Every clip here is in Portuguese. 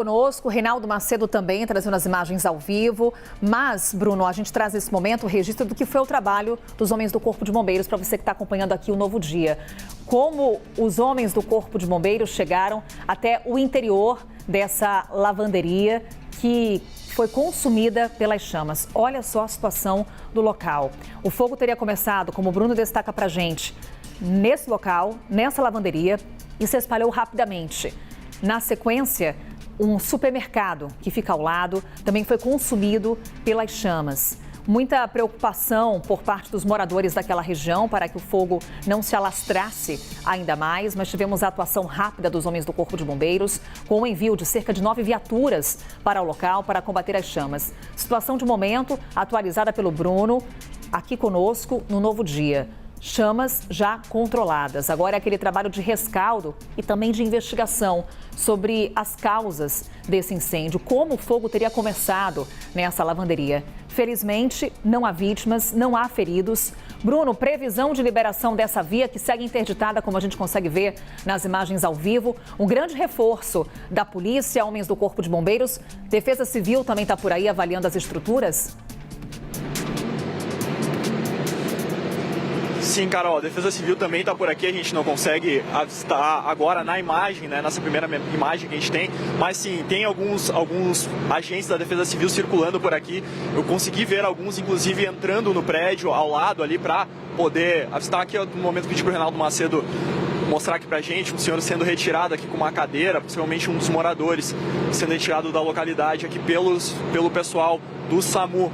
Conosco, Reinaldo Macedo também trazendo as imagens ao vivo. Mas, Bruno, a gente traz nesse momento o registro do que foi o trabalho dos homens do Corpo de Bombeiros para você que está acompanhando aqui o Novo Dia. Como os homens do Corpo de Bombeiros chegaram até o interior dessa lavanderia que foi consumida pelas chamas. Olha só a situação do local. O fogo teria começado, como o Bruno destaca para a gente, nesse local, nessa lavanderia, e se espalhou rapidamente. Na sequência, um supermercado que fica ao lado também foi consumido pelas chamas. Muita preocupação por parte dos moradores daquela região para que o fogo não se alastrasse ainda mais, mas tivemos a atuação rápida dos homens do Corpo de Bombeiros, com o envio de cerca de 9 viaturas para o local para combater as chamas. Situação de momento atualizada pelo Bruno, aqui conosco no Novo Dia. Chamas já controladas. Agora é aquele trabalho de rescaldo e também de investigação sobre as causas desse incêndio, como o fogo teria começado nessa lavanderia. Felizmente, não há vítimas, não há feridos. Bruno, previsão de liberação dessa via que segue interditada, como a gente consegue ver nas imagens ao vivo. Um grande reforço da polícia, homens do Corpo de Bombeiros. Defesa Civil também está por aí avaliando as estruturas? Sim, Carol, a Defesa Civil também está por aqui, a gente não consegue avistar agora na imagem, né, nessa primeira imagem que a gente tem, mas sim, tem alguns agentes da Defesa Civil circulando por aqui. Eu consegui ver alguns, inclusive, entrando no prédio ao lado ali para poder avistar aqui. No momento, pedi para o Reinaldo Macedo mostrar aqui pra gente um senhor sendo retirado aqui com uma cadeira, possivelmente um dos moradores sendo retirado da localidade aqui pelo pessoal do SAMU.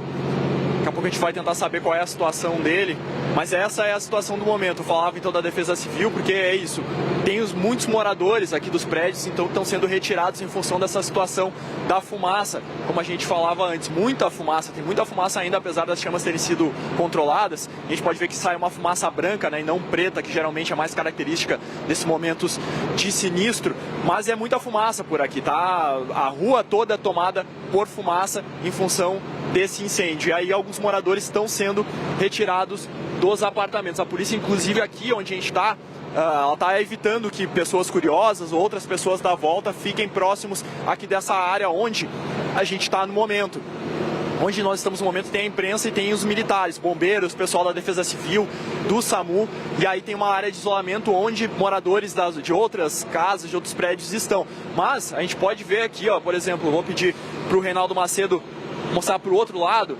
Daqui a pouco a gente vai tentar saber qual é a situação dele, mas essa é a situação do momento. Eu falava então da Defesa Civil, porque é isso, tem muitos moradores aqui dos prédios, então estão sendo retirados em função dessa situação da fumaça. Como a gente falava antes, muita fumaça, tem muita fumaça ainda, apesar das chamas terem sido controladas. A gente pode ver que sai uma fumaça branca, né, e não preta, que geralmente é mais característica desses momentos de sinistro, mas é muita fumaça por aqui, tá? A rua toda é tomada por fumaça em função desse incêndio. E aí alguns moradores estão sendo retirados dos apartamentos. A polícia, inclusive, aqui onde a gente está, ela está evitando que pessoas curiosas ou outras pessoas da volta fiquem próximos aqui dessa área onde a gente está no momento. Onde nós estamos no momento tem a imprensa e tem os militares, bombeiros, pessoal da Defesa Civil, do SAMU, e aí tem uma área de isolamento onde moradores de outras casas, de outros prédios estão. Mas a gente pode ver aqui, ó, por exemplo, vou pedir para o Reinaldo Macedo mostrar para o outro lado,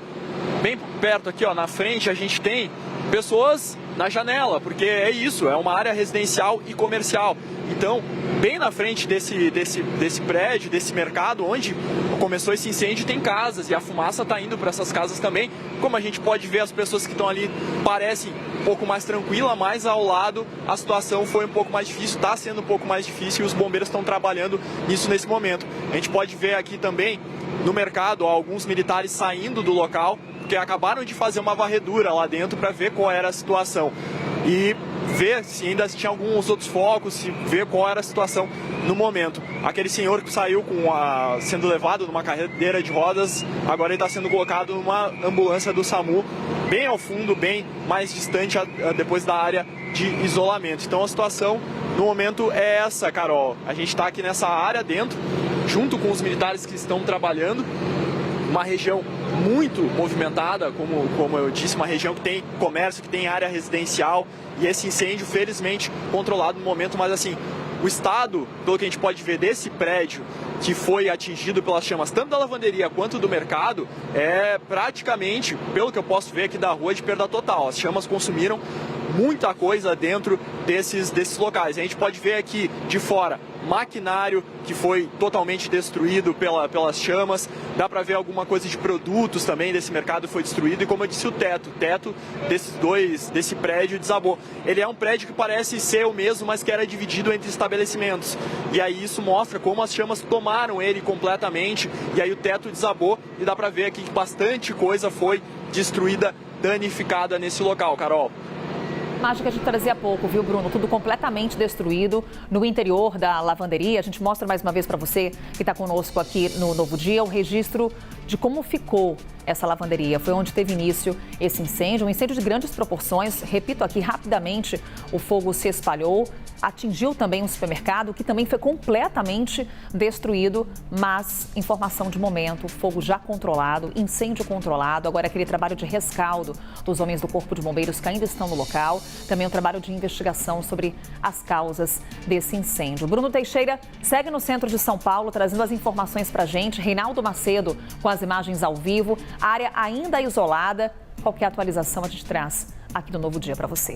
bem perto aqui, ó, na frente, a gente tem pessoas na janela, porque é isso, é uma área residencial e comercial. Então, bem na frente desse prédio, desse mercado onde começou esse incêndio, tem casas e a fumaça está indo para essas casas também. Como a gente pode ver, as pessoas que estão ali parecem um pouco mais tranquila, mas ao lado a situação foi um pouco mais difícil, está sendo um pouco mais difícil e os bombeiros estão trabalhando nisso nesse momento. A gente pode ver aqui também no mercado alguns militares saindo do local, porque acabaram de fazer uma varredura lá dentro para ver qual era a situação e ver se ainda tinha alguns outros focos, se ver qual era a situação no momento. Aquele senhor que saiu sendo levado numa cadeira de rodas, agora ele está sendo colocado numa ambulância do SAMU, bem ao fundo, bem mais distante depois da área de isolamento. Então a situação no momento é essa, Carol. A gente está aqui nessa área dentro, junto com os militares que estão trabalhando, uma região muito movimentada, como eu disse, uma região que tem comércio, que tem área residencial, e esse incêndio, felizmente, controlado no momento, mas assim, o estado, pelo que a gente pode ver desse prédio que foi atingido pelas chamas, tanto da lavanderia quanto do mercado, é praticamente, pelo que eu posso ver aqui da rua, de perda total. As chamas consumiram muita coisa dentro desses locais. A gente pode ver aqui de fora maquinário que foi totalmente destruído pelas chamas. Dá para ver alguma coisa de produtos também desse mercado foi destruído. E como eu disse, o teto desse prédio desabou. Ele é um prédio que parece ser o mesmo, mas que era dividido entre estabelecimentos. E aí isso mostra como as chamas tomaram ele completamente. E aí o teto desabou e dá para ver aqui que bastante coisa foi destruída, danificada nesse local, Carol. Imagem que a gente trazia há pouco, viu, Bruno? Tudo completamente destruído no interior da lavanderia. A gente mostra mais uma vez para você que está conosco aqui no Novo Dia o registro de como ficou essa lavanderia. Foi onde teve início esse incêndio, um incêndio de grandes proporções. Repito aqui rapidamente, o fogo se espalhou, atingiu também um supermercado, que também foi completamente destruído, mas informação de momento, fogo já controlado, incêndio controlado, agora aquele trabalho de rescaldo dos homens do Corpo de Bombeiros que ainda estão no local, também um trabalho de investigação sobre as causas desse incêndio. Bruno Teixeira segue no centro de São Paulo, trazendo as informações para a gente. Reinaldo Macedo com as imagens ao vivo, a área ainda isolada. Qualquer atualização a gente traz aqui no Novo Dia para você.